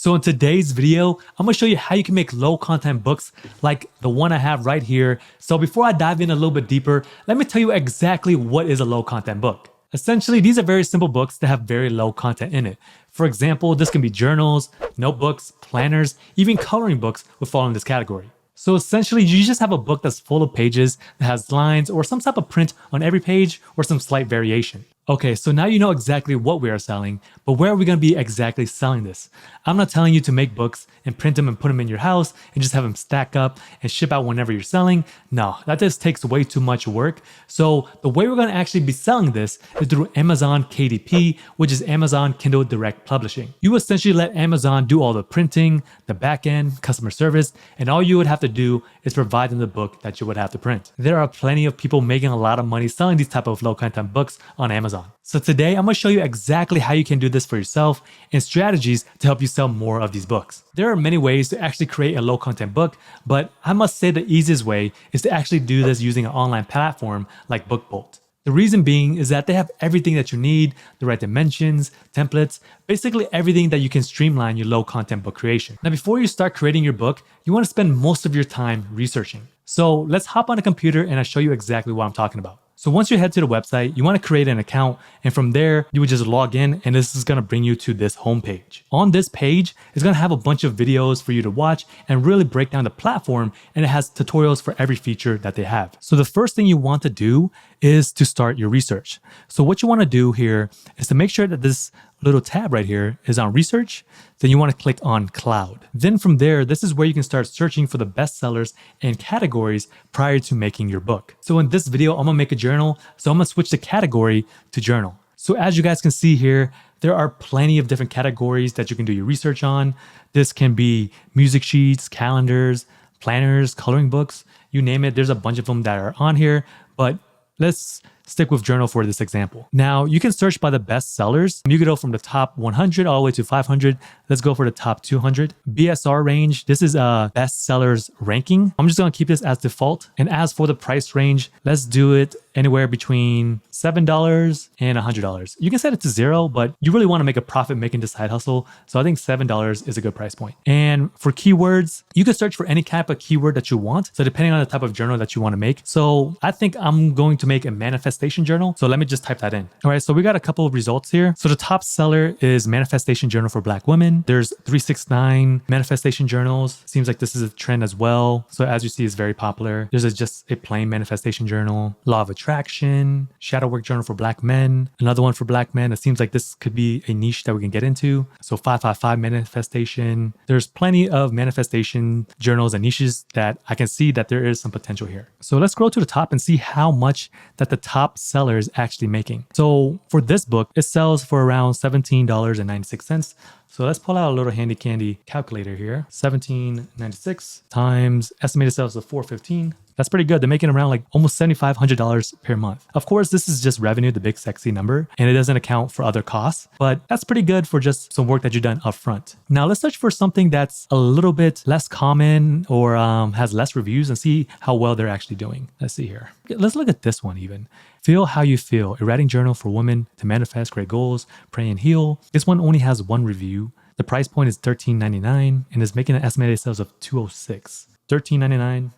So in today's video, I'm gonna show you how you can make low content books like the one I have right here. So before I dive in a little bit deeper, let me tell you exactly what is a low content book. Essentially, these are very simple books that have very low content in it. For example, this can be journals, notebooks, planners, even coloring books would fall in this category. So essentially, you just have a book that's full of pages that has lines or some type of print on every page or some slight variation. Okay, so now you know exactly what we are selling, but where are we going to be exactly selling this? I'm not telling you to make books and print them and put them in your house and just have them stack up and ship out whenever you're selling. No, that just takes way too much work. So the way we're going to actually be selling this is through Amazon KDP, which is Amazon Kindle Direct Publishing. You essentially let Amazon do all the printing, the back end, customer service, and all you would have to do is provide them the book that you would have to print. There are plenty of people making a lot of money selling these type of low content books on Amazon. So today I'm going to show you exactly how you can do this for yourself and strategies to help you sell more of these books. There are many ways to actually create a low content book, but I must say the easiest way is to actually do this using an online platform like BookBolt. The reason being is that they have everything that you need, the right dimensions, templates, basically everything that you can streamline your low content book creation. Now, before you start creating your book, you want to spend most of your time researching. So let's hop on a computer and I'll show you exactly what I'm talking about. So once you head to the website, you want to create an account, and from there, you would just log in and this is going to bring you to this homepage. On this page, it's going to have a bunch of videos for you to watch and really break down the platform, and it has tutorials for every feature that they have. So the first thing you want to do is to start your research. So what you want to do here is to make sure that this little tab right here is on research. Then you want to click on cloud. Then from there, this is where you can start searching for the best sellers and categories prior to making your book. So in this video, I'm gonna make a journal. So I'm gonna switch the category to journal. So as you guys can see here, there are plenty of different categories that you can do your research on. This can be music sheets, calendars, planners, coloring books, you name it. There's a bunch of them that are on here, but let's stick with journal for this example. Now you can search by the best sellers. You can go from the top 100 all the way to 500. Let's go for the top 200. BSR range, this is a best sellers ranking. I'm just gonna keep this as default. And as for the price range, let's do it anywhere between $7 and $100. You can set it to 0, but you really wanna make a profit making this side hustle. So I think $7 is a good price point. And for keywords, you can search for any type of keyword that you want. So depending on the type of journal that you wanna make. So I think I'm going to make a manifestation journal. So let me just type that in. All right, so we got a couple of results here. So the top seller is manifestation journal for Black women. There's 369 manifestation journals. Seems like this is a trend as well. So as you see, it's very popular. There's just a plain manifestation journal, law of attraction, shadow work journal for Black men, another one for Black men. It seems like this could be a niche that we can get into. So 555 manifestation. There's plenty of manifestation journals and niches that I can see that there is some potential here. So let's scroll to the top and see how much that the top seller is actually making. So for this book, it sells for around $17.96. So let's pull out a little handy candy calculator here. $17.96 times estimated sales of $415. That's pretty good. They're making around like almost $7,500 per month. Of course, this is just revenue, the big sexy number, and it doesn't account for other costs, but that's pretty good for just some work that you've done up front. Now let's search for something that's a little bit less common or has less reviews and see how well they're actually doing. Let's see here. Let's look at this one even. Feel how you feel. A writing journal for women to manifest great goals, pray and heal. This one only has one review. The price point is $13.99 and is making an estimated sales of $206. $13.99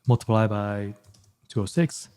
multiplied by 206.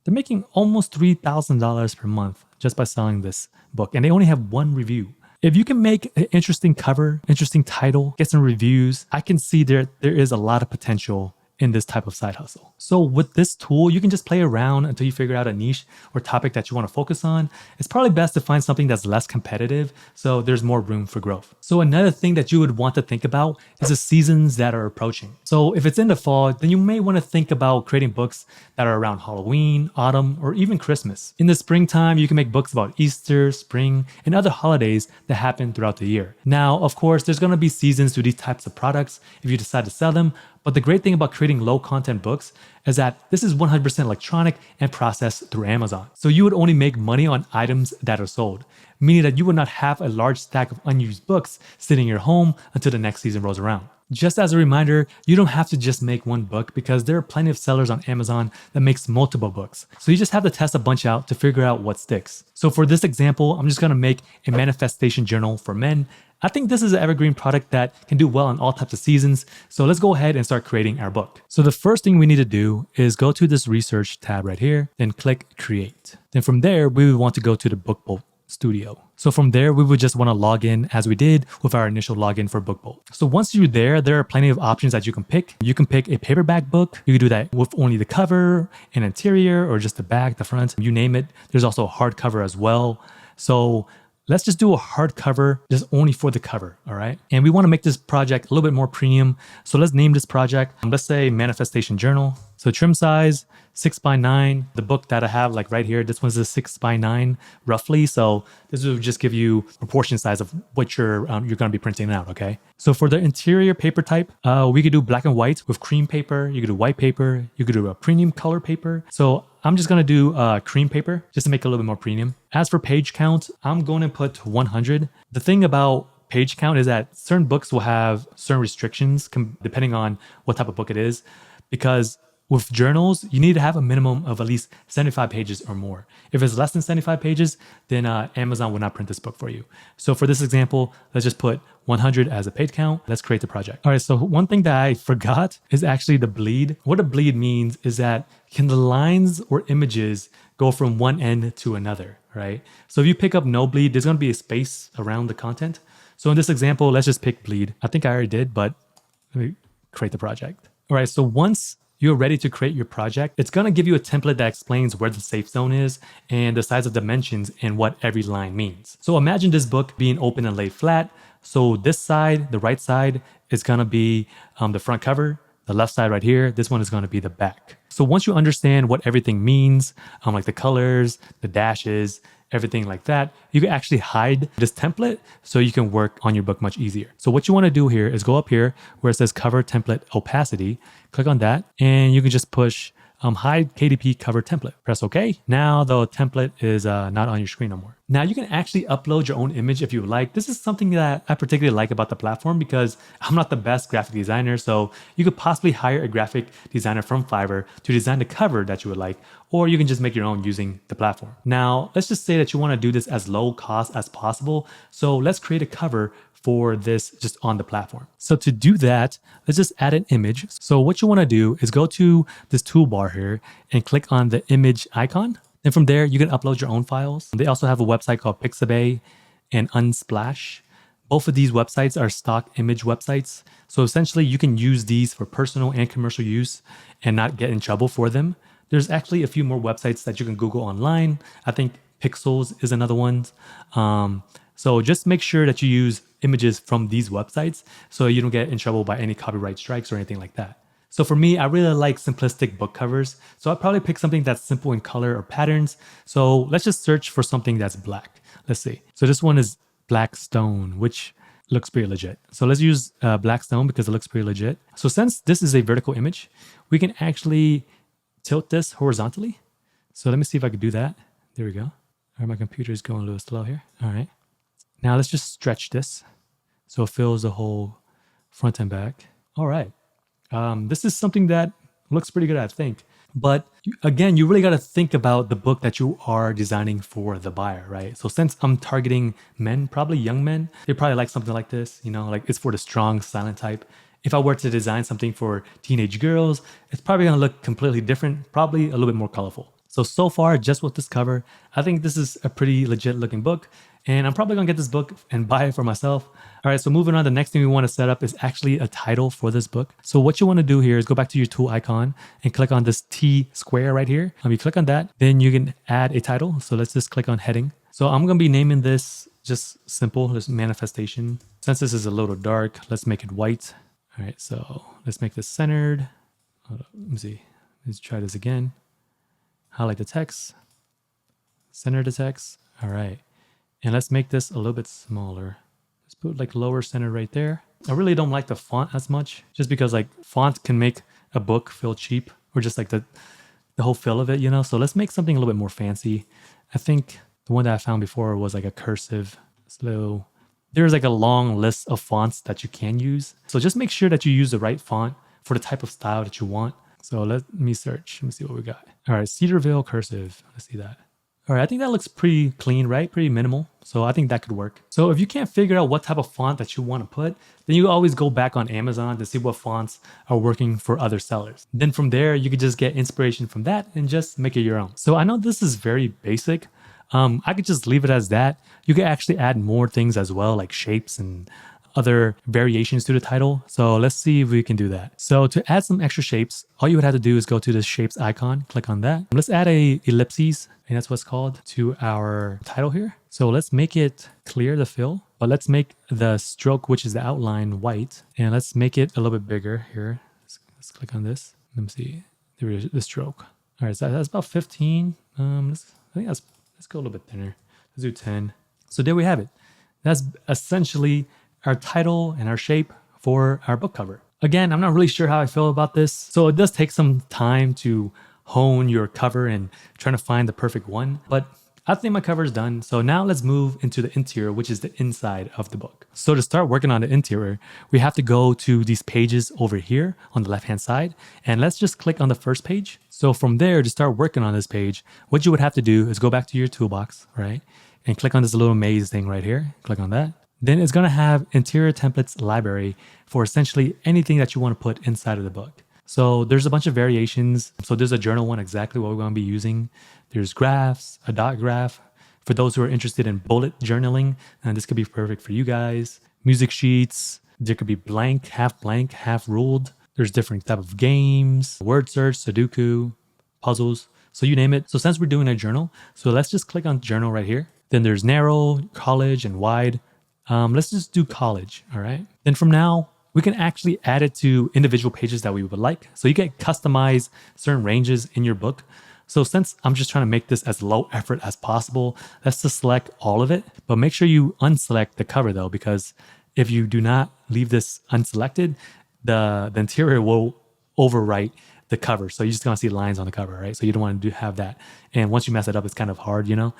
They're making almost $3,000 per month just by selling this book. And they only have one review. If you can make an interesting cover, interesting title, get some reviews, I can see there is a lot of potential in this type of side hustle. So with this tool, you can just play around until you figure out a niche or topic that you want to focus on. It's probably best to find something that's less competitive, so there's more room for growth. So another thing that you would want to think about is the seasons that are approaching. So if it's in the fall, then you may want to think about creating books that are around Halloween, autumn, or even Christmas. In the springtime, you can make books about Easter, spring, and other holidays that happen throughout the year. Now, of course, there's going to be seasons to these types of products if you decide to sell them. But the great thing about creating low content books is that this is 100% electronic and processed through Amazon. So you would only make money on items that are sold, meaning that you would not have a large stack of unused books sitting in your home until the next season rolls around. Just as a reminder, you don't have to just make one book because there are plenty of sellers on Amazon that makes multiple books. So you just have to test a bunch out to figure out what sticks. So for this example, I'm just gonna make a manifestation journal for men. I think this is an evergreen product that can do well in all types of seasons. So let's go ahead and start creating our book. So the first thing we need to do is go to this research tab right here, then click create. Then from there, we would want to go to the BookBolt Studio. So from there, we would just want to log in as we did with our initial login for BookBolt. So once you're there are plenty of options that you can pick. You can pick a paperback book. You can do that with only the cover, an interior, or just the back, the front, you name it. There's also a hardcover as well. So let's just do a hardcover just only for the cover, all right? And we want to make this project a little bit more premium. So let's name this project, let's say Manifestation Journal. So trim size, 6x9. The book that I have like right here, this one's a 6x9 roughly. So this will just give you proportion size of what you're going to be printing out, okay? So for the interior paper type, we could do black and white with cream paper. You could do white paper. You could do a premium color paper. So I'm just going to do cream paper just to make it a little bit more premium. As for page count, I'm going to put 100. The thing about page count is that certain books will have certain restrictions depending on what type of book it is, because with journals, you need to have a minimum of at least 75 pages or more. If it's less than 75 pages, then Amazon will not print this book for you. So for this example, let's just put 100 as a page count. Let's create the project. All right, so one thing that I forgot is actually the bleed. What a bleed means is that can the lines or images go from one end to another, right? So if you pick up no bleed, there's gonna be a space around the content. So in this example, let's just pick bleed. I think I already did, but let me create the project. All right, so once you're ready to create your project, it's going to give you a template that explains where the safe zone is and the size of dimensions and what every line means. So imagine this book being open and laid flat. So this side, the right side, is going to be the front cover. The left side right here, this one is going to be the back. So once you understand what everything means, like the colors, the dashes, everything like that, you can actually hide this template so you can work on your book much easier. So what you want to do here is go up here where it says cover template opacity, click on that, and you can just push hide KDP cover template. Press OK. Now the template is not on your screen no more. Now you can actually upload your own image if you would like. This is something that I particularly like about the platform because I'm not the best graphic designer. So you could possibly hire a graphic designer from Fiverr to design the cover that you would like, or you can just make your own using the platform. Now, let's just say that you want to do this as low cost as possible. So let's create a cover for this just on the platform. So to do that, let's just add an image. So what you want to do is go to this toolbar here and click on the image icon. And from there, you can upload your own files. They also have a website called Pixabay and Unsplash. Both of these websites are stock image websites. So essentially, you can use these for personal and commercial use and not get in trouble for them. There's actually a few more websites that you can Google online. I think Pixels is another one. So just make sure that you use images from these websites so you don't get in trouble by any copyright strikes or anything like that. So for me, I really like simplistic book covers. So I'd probably pick something that's simple in color or patterns. So let's just search for something that's black. Let's see. So this one is Black Stone, which looks pretty legit. So let's use Black Stone because it looks pretty legit. So since this is a vertical image, we can actually tilt this horizontally. So let me see if I can do that. There we go. All right, my computer is going a little slow here. All right. Now let's just stretch this so it fills the whole front and back. All right. This is something that looks pretty good, I think. But again, you really got to think about the book that you are designing for the buyer, right? So since I'm targeting men, probably young men, they probably like something like this, you know, like it's for the strong silent type. If I were to design something for teenage girls, it's probably going to look completely different, probably a little bit more colorful. So far, just with this cover, I think this is a pretty legit looking book. And I'm probably gonna get this book and buy it for myself. All right, so moving on, the next thing we wanna set up is actually a title for this book. So what you wanna do here is go back to your tool icon and click on this T square right here. You click on that, then you can add a title. So let's just click on heading. So I'm gonna be naming this just simple, just manifestation. Since this is a little dark, let's make it white. All right, so let's make this centered. Hold up, let me see, let's try this again. Highlight the text, center the text. All right. And let's make this a little bit smaller. Let's put like lower center right there. I really don't like the font as much just because like font can make a book feel cheap or just like the whole feel of it, you know? So let's make something a little bit more fancy. I think the one that I found before was like a cursive. So there's like a long list of fonts that you can use. So just make sure that you use the right font for the type of style that you want. So let me search. Let me see what we got. All right, Cedarville cursive. Let's see that. All right, I think that looks pretty clean, right? Pretty minimal. So I think that could work. So if you can't figure out what type of font that you want to put, then you always go back on Amazon to see what fonts are working for other sellers. Then from there, you could just get inspiration from that and just make it your own. So I know this is very basic. I could just leave it as that. You could actually add more things as well, like shapes and other variations to the title. So let's see if we can do that. So to add some extra shapes, all you would have to do is go to the shapes icon, click on that. Let's add a ellipses, and that's what's called, to our title here. So let's make it clear, the fill, but let's make the stroke, which is the outline, white, and let's make it a little bit bigger here. Let's click on this. Let me see. There is the stroke. All right, so that's about 15. Let's go a little bit thinner. Let's do 10. So there we have it. That's essentially our title and our shape for our book cover. Again, I'm not really sure how I feel about this. So it does take some time to hone your cover and trying to find the perfect one, but I think my cover is done. So now let's move into the interior, which is the inside of the book. So to start working on the interior, we have to go to these pages over here on the left-hand side, and let's just click on the first page. So from there, to start working on this page, what you would have to do is go back to your toolbox, right? And click on this little maze thing right here. Click on that. Then it's going to have interior templates library for essentially anything that you want to put inside of the book. So there's a bunch of variations. So there's a journal one, exactly what we're going to be using. There's graphs, a dot graph. For those who are interested in bullet journaling, and this could be perfect for you guys. Music sheets. There could be blank, half ruled. There's different type of games, word search, Sudoku, puzzles. So you name it. So since we're doing a journal, so let's just click on journal right here. Then there's narrow, college, and wide. Let's just do college, all right? Then from now, we can actually add it to individual pages that we would like. So you can customize certain ranges in your book. So since I'm just trying to make this as low effort as possible, let's just select all of it. But make sure you unselect the cover though, because if you do not leave this unselected, the interior will overwrite the cover. So you're just gonna see lines on the cover, right? So you don't want to have that. And once you mess it up, it's kind of hard, you know?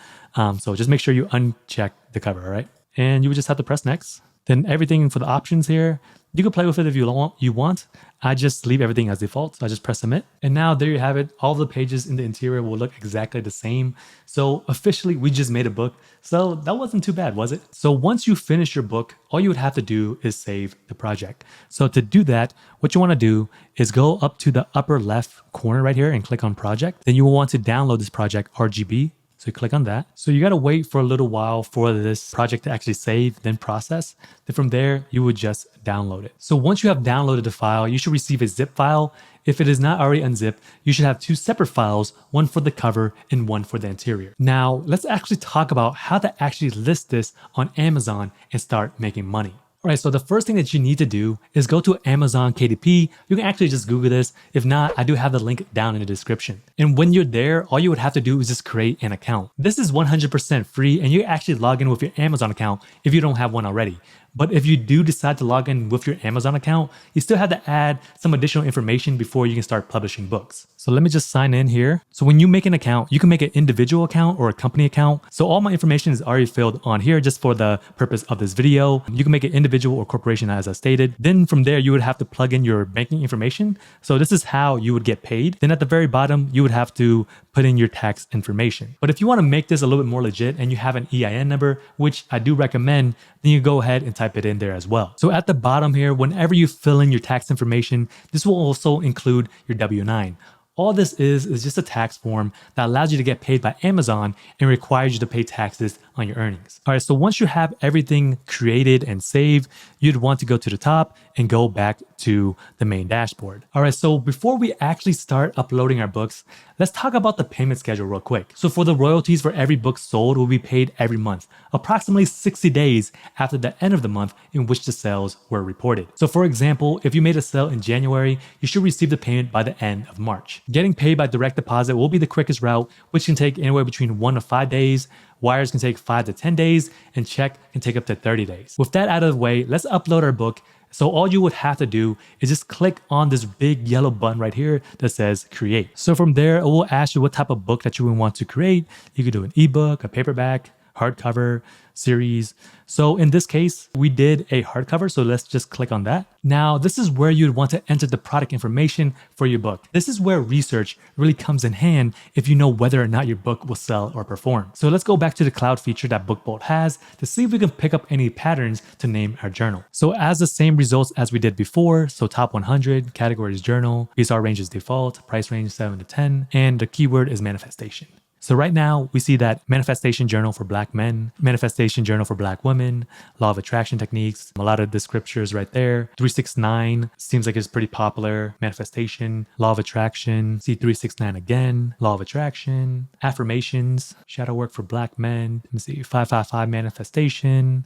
So just make sure you uncheck the cover, all right? And you would just have to press next. Then everything for the options here, you can play with it if you want. I just leave everything as default. So I just press submit. And now there you have it. All the pages in the interior will look exactly the same. So officially we just made a book. So that wasn't too bad, was it? So once you finish your book, all you would have to do is save the project. So to do that, what you want to do is go up to the upper left corner right here and click on project. Then you will want to download this project RGB. So you click on that. So you got to wait for a little while for this project to actually save, then process. Then from there, you would just download it. So once you have downloaded the file, you should receive a zip file. If it is not already unzipped, you should have two separate files, one for the cover and one for the interior. Now, let's actually talk about how to actually list this on Amazon and start making money. All right, so the first thing that you need to do is go to Amazon KDP. You can actually just Google this. If not, I do have the link down in the description. And when you're there, all you would have to do is just create an account. This is 100% free, and you actually log in with your Amazon account if you don't have one already. But if you do decide to log in with your Amazon account, you still have to add some additional information before you can start publishing books. So let me just sign in here. So when you make an account, you can make an individual account or a company account. So all my information is already filled on here just for the purpose of this video. You can make an individual or corporation as I stated. Then from there, you would have to plug in your banking information. So this is how you would get paid. Then at the very bottom, you would have to put in your tax information. But if you want to make this a little bit more legit and you have an EIN number, which I do recommend, then you go ahead and type it in there as well. So at the bottom here, whenever you fill in your tax information, this will also include your W-9. All this is just a tax form that allows you to get paid by Amazon and requires you to pay taxes on your earnings. All right, so once you have everything created and saved, you'd want to go to the top and go back to the main dashboard. All right, so before we actually start uploading our books, let's talk about the payment schedule real quick. So for the royalties for every book sold will be paid every month, approximately 60 days after the end of the month in which the sales were reported. So for example, if you made a sale in January, you should receive the payment by the end of March. Getting paid by direct deposit will be the quickest route, which can take anywhere between 1 to 5 days. Wires can take 5 to 10 days, and check can take up to 30 days. With that out of the way, let's upload our book, So all you would have to do is just click on this big yellow button right here that says create. So from there, it will ask you what type of book that you would want to create. You could do an ebook, a paperback, hardcover, series. So in this case, we did a hardcover. So let's just click on that. Now, this is where you'd want to enter the product information for your book. This is where research really comes in hand if you know whether or not your book will sell or perform. So let's go back to the cloud feature that BookBolt has to see if we can pick up any patterns to name our journal. So as the same results as we did before, so top 100, categories journal, BSR range is default, price range 7 to 10, and the keyword is manifestation. So right now we see that manifestation journal for Black men, manifestation journal for Black women, law of attraction techniques, a lot of the scriptures right there. 369 seems like it's pretty popular. Manifestation, law of attraction, see 369 again, law of attraction, affirmations, shadow work for Black men. Let me see, 555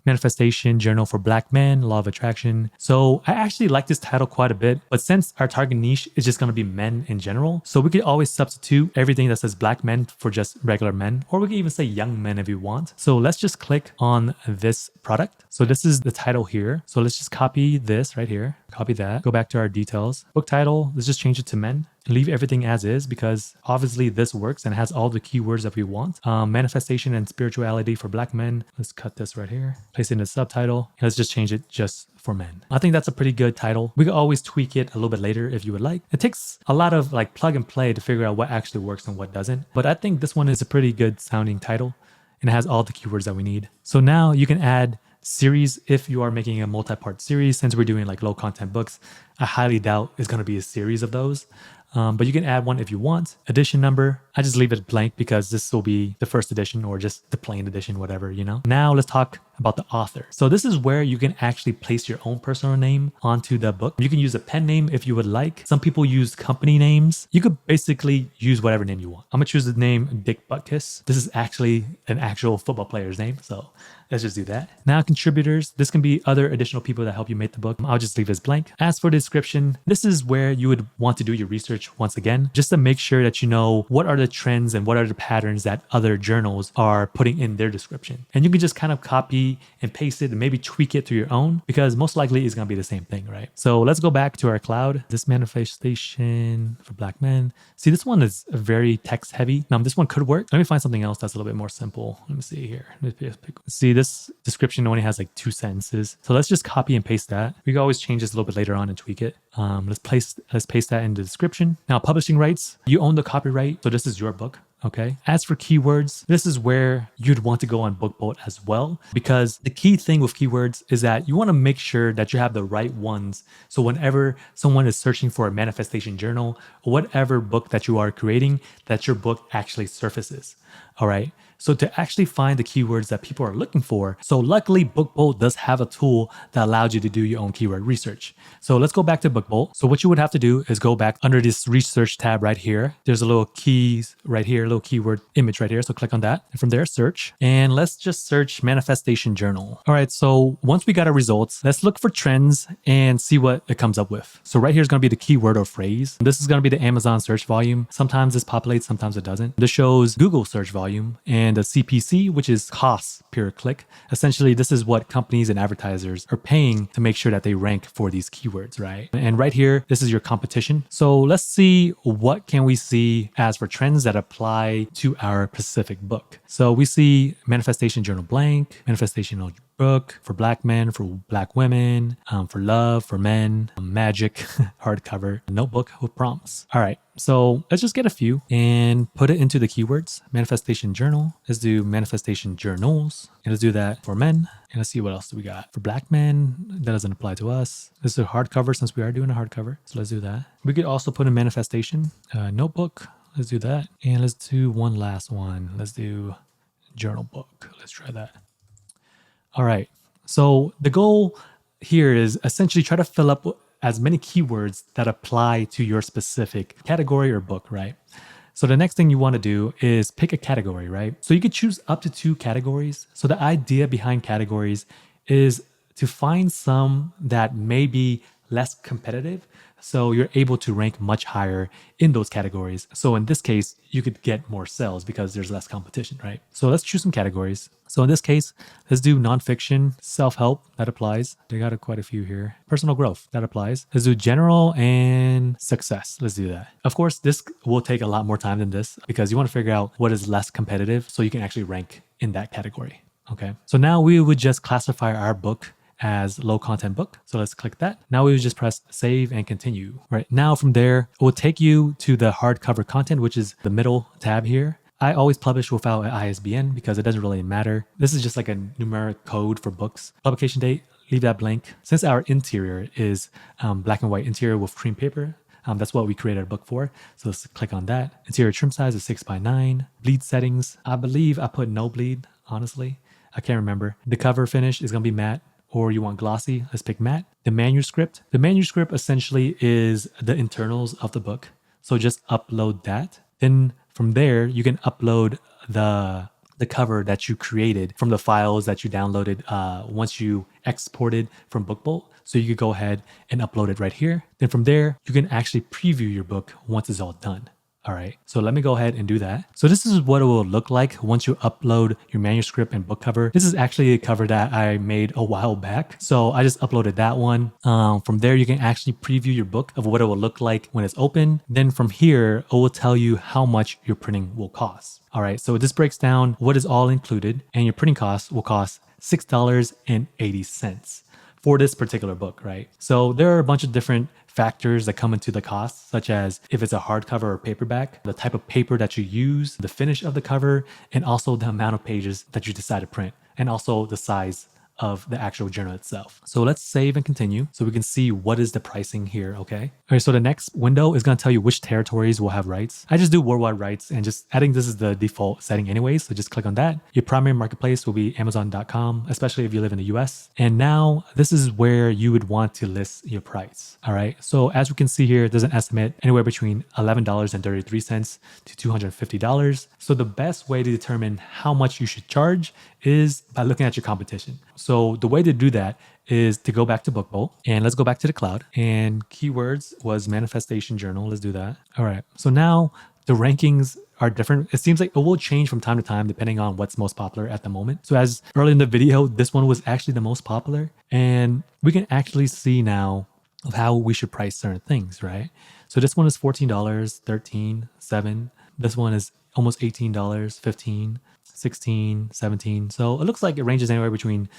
manifestation journal for Black men, law of attraction. So I actually like this title quite a bit, but since our target niche is just going to be men in general, so we could always substitute everything that says Black men for just regular men, or we can even say young men if you want. So let's just click on this product. So this is the title here. So let's just copy this right here, copy that, go back to our details. Book title, let's just change it to men. Leave everything as is because obviously this works and has all the keywords that we want. Manifestation and spirituality for Black men. Let's cut this right here, place it in the subtitle. Let's just change it just for men. I think that's a pretty good title. We could always tweak it a little bit later if you would like. It takes a lot of like plug and play to figure out what actually works and what doesn't. But I think this one is a pretty good sounding title and it has all the keywords that we need. So now you can add series if you are making a multi-part series. Since we're doing like low content books, I highly doubt it's going to be a series of those. But you can add one if you want. Edition number, I just leave it blank because this will be the first edition or just the plain edition, whatever, you know. Now let's talk about the author. So this is where you can actually place your own personal name onto the book. You can use a pen name if you would like. Some people use company names. You could basically use whatever name you want. I'm gonna choose the name Dick Butkus. This is actually an actual football player's name. So let's just do that. Now contributors, this can be other additional people that help you make the book. I'll just leave this blank. As for the description, this is where you would want to do your research once again, just to make sure that you know what are the trends and what are the patterns that other journals are putting in their description. And you can just kind of copy and paste it and maybe tweak it to your own because most likely it's going to be the same thing, right? So let's go back to our cloud. This manifestation for Black men. See, this one is very text heavy. Now this one could work. Let me find something else that's a little bit more simple. Let me see here. See, this description only has like 2 sentences. So let's just copy and paste that. We can always change this a little bit later on and tweak it. Let's paste that in the description. Now, publishing rights, you own the copyright. So this is your book. Okay. As for keywords, this is where you'd want to go on BookBolt as well, because the key thing with keywords is that you want to make sure that you have the right ones. So whenever someone is searching for a manifestation journal or whatever book that you are creating, that your book actually surfaces. All right. So to actually find the keywords that people are looking for. So luckily BookBolt does have a tool that allows you to do your own keyword research. So let's go back to BookBolt. So what you would have to do is go back under this research tab right here. There's a little keys right here, a little keyword image right here. So click on that. And from there, search. And let's just search manifestation journal. All right. So once we got our results, let's look for trends and see what it comes up with. So right here is going to be the keyword or phrase. This is going to be the Amazon search volume. Sometimes this populates, sometimes it doesn't. This shows Google search volume and the CPC, which is costs per click. Essentially, this is what companies and advertisers are paying to make sure that they rank for these keywords, right? And right here, this is your competition. So let's see what can we see as for trends that apply to our specific book. So we see manifestation journal blank, manifestation book for Black men, for Black women, for love, for men, magic, hardcover, notebook with prompts. All right, so let's just get a few and put it into the keywords. Manifestation journal. Let's do manifestation journals. And let's do that for men. And let's see what else do we got. For Black men, that doesn't apply to us. This is a hardcover since we are doing a hardcover. So let's do that. We could also put in manifestation notebook. Let's do that. And let's do one last one. Let's do journal book. Let's try that. All right. So the goal here is essentially try to fill up as many keywords that apply to your specific category or book, right? So the next thing you want to do is pick a category, right? So you could choose up to 2 categories. So the idea behind categories is to find some that may be less competitive. So you're able to rank much higher in those categories. So in this case, you could get more sales because there's less competition, right? So let's choose some categories. So in this case, let's do nonfiction, self-help, that applies. They got quite a few here. Personal growth, that applies. Let's do general and success. Let's do that. Of course, this will take a lot more time than this because you want to figure out what is less competitive so you can actually rank in that category. Okay. So now we would just classify our book as low content book. So let's click that. Now we would just press save and continue. Right now from there, it will take you to the hardcover content, which is the middle tab here. I always publish without an ISBN because it doesn't really matter. This is just like a numeric code for books. Publication date, leave that blank. Since our interior is black and white interior with cream paper, that's what we created our book for. So let's click on that. Interior trim size is 6:9. Bleed settings, I believe I put no bleed, honestly. I can't remember. The cover finish is gonna be matte, or you want glossy, let's pick matte. The manuscript essentially is the internals of the book. So just upload that. Then from there, you can upload the cover that you created from the files that you downloaded once you exported from BookBolt. So you could go ahead and upload it right here. Then from there, you can actually preview your book once it's all done. All right, so let me go ahead and do that. So this is what it will look like once you upload your manuscript and book cover. This is actually a cover that I made a while back. So I just uploaded that one. From there, you can actually preview your book of what it will look like when it's open. Then from here, it will tell you how much your printing will cost. All right, so this breaks down what is all included, and your printing cost will cost $6.80 for this particular book, right? So there are a bunch of different factors that come into the cost, such as if it's a hardcover or paperback, the type of paper that you use, the finish of the cover, and also the amount of pages that you decide to print, and also the size of the actual journal itself. So let's save and continue so we can see what is the pricing here, okay? All right, so the next window is gonna tell you which territories will have rights. I just do worldwide rights and just adding this is the default setting anyway, so just click on that. Your primary marketplace will be Amazon.com, especially if you live in the US. And now this is where you would want to list your price, all right? So as we can see here, there's an estimate anywhere between $11.33 to $250. So the best way to determine how much you should charge is by looking at your competition. So the way to do that is to go back to BookBolt and let's go back to the cloud, and keywords was manifestation journal. Let's do that. All right. So now the rankings are different. It seems like it will change from time to time depending on what's most popular at the moment. So as early in the video, this one was actually the most popular, and we can actually see now of how we should price certain things, right? So this one is $14, $13, $7. This one is almost $18, $15, $16, $17. So it looks like it ranges anywhere between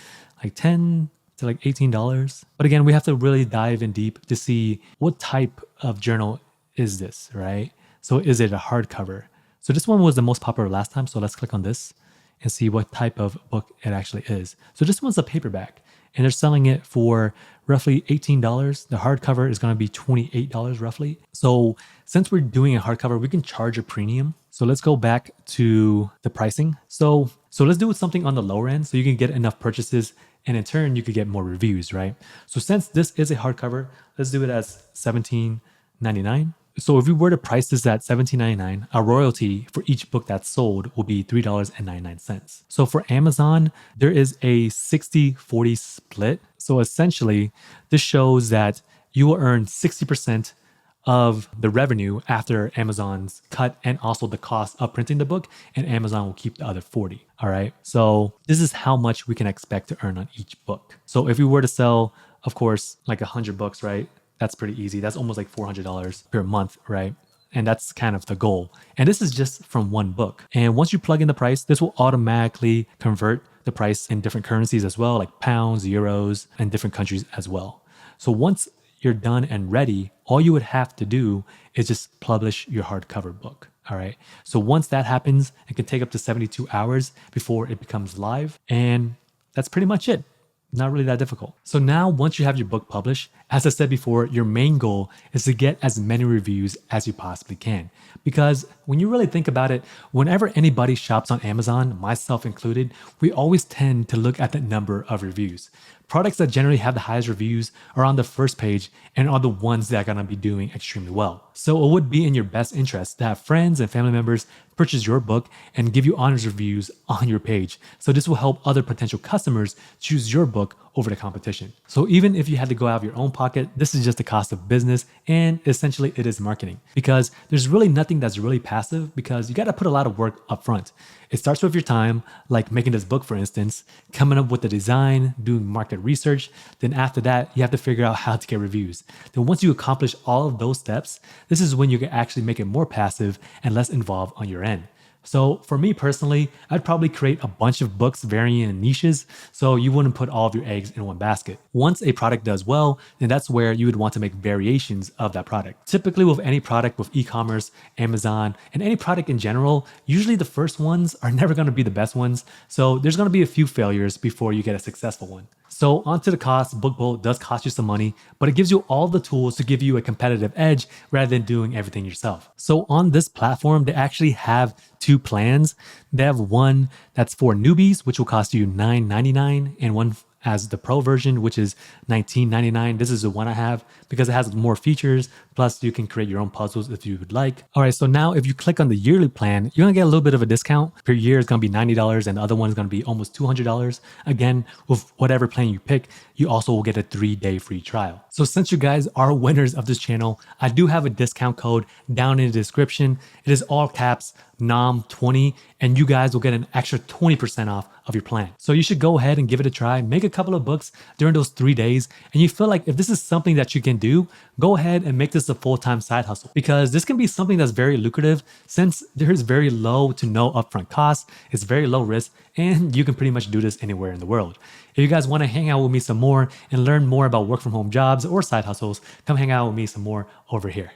like $10 to like $18. But again, we have to really dive in deep to see what type of journal is this, right? So is it a hardcover? So this one was the most popular last time. So let's click on this and see what type of book it actually is. So this one's a paperback and they're selling it for roughly $18. The hardcover is going to be $28 roughly. So since we're doing a hardcover, we can charge a premium. So let's go back to the pricing. So let's do something on the lower end so you can get enough purchases and in turn you could get more reviews, right? So since this is a hardcover, let's do it as $17.99. So if we were to price this at $17.99, our royalty for each book that's sold will be $3.99. So for Amazon, there is a 60-40 split. So essentially, this shows that you will earn 60% of the revenue after Amazon's cut and also the cost of printing the book, and Amazon will keep the other 40. All right. So this is how much we can expect to earn on each book. So if we were to sell, of course, like 100 books, right? That's pretty easy. That's almost like $400 per month, right? And that's kind of the goal. And this is just from one book. And once you plug in the price, this will automatically convert the price in different currencies as well, like pounds, euros, and different countries as well. So once you're done and ready, all you would have to do is just publish your hardcover book. All right. So once that happens, it can take up to 72 hours before it becomes live. And that's pretty much it. Not really that difficult. So now once you have your book published, as I said before, your main goal is to get as many reviews as you possibly can. Because when you really think about it, whenever anybody shops on Amazon, myself included, we always tend to look at the number of reviews. Products that generally have the highest reviews are on the first page and are the ones that are going to be doing extremely well. So it would be in your best interest to have friends and family members purchase your book and give you honest reviews on your page. So this will help other potential customers choose your book over the competition. So even if you had to go out of your own pocket, this is just the cost of business, and essentially it is marketing, because there's really nothing that's really passive, because you got to put a lot of work up front. It starts with your time, like making this book, for instance, coming up with the design, doing market research. Then after that, you have to figure out how to get reviews. Then once you accomplish all of those steps, this is when you can actually make it more passive and less involved on your end. So for me personally, I'd probably create a bunch of books varying in niches so you wouldn't put all of your eggs in one basket. Once a product does well, then that's where you would want to make variations of that product. Typically with any product with e-commerce, Amazon, and any product in general, usually the first ones are never going to be the best ones. So there's going to be a few failures before you get a successful one. So onto the cost, BookBolt does cost you some money, but it gives you all the tools to give you a competitive edge rather than doing everything yourself. So on this platform, they actually have two plans. They have one that's for newbies, which will cost you $9.99, and one as the pro version, which is $19.99. This is the one I have because it has more features. Plus, you can create your own puzzles if you would like. All right, so now if you click on the yearly plan, you're gonna get a little bit of a discount. Per year is gonna be $90, and the other one is gonna be almost $200. Again, with whatever plan you pick, you also will get a 3-day free trial. So since you guys are winners of this channel, I do have a discount code down in the description. It is all caps, NOM20, and you guys will get an extra 20% off of your plan. So you should go ahead and give it a try. Make a couple of books during those 3 days. And you feel like if this is something that you can do, go ahead and make this a full-time side hustle, because this can be something that's very lucrative since there is very low to no upfront costs. It's very low risk, and you can pretty much do this anywhere in the world. If you guys want to hang out with me some more and learn more about work from home jobs or side hustles, come hang out with me some more over here.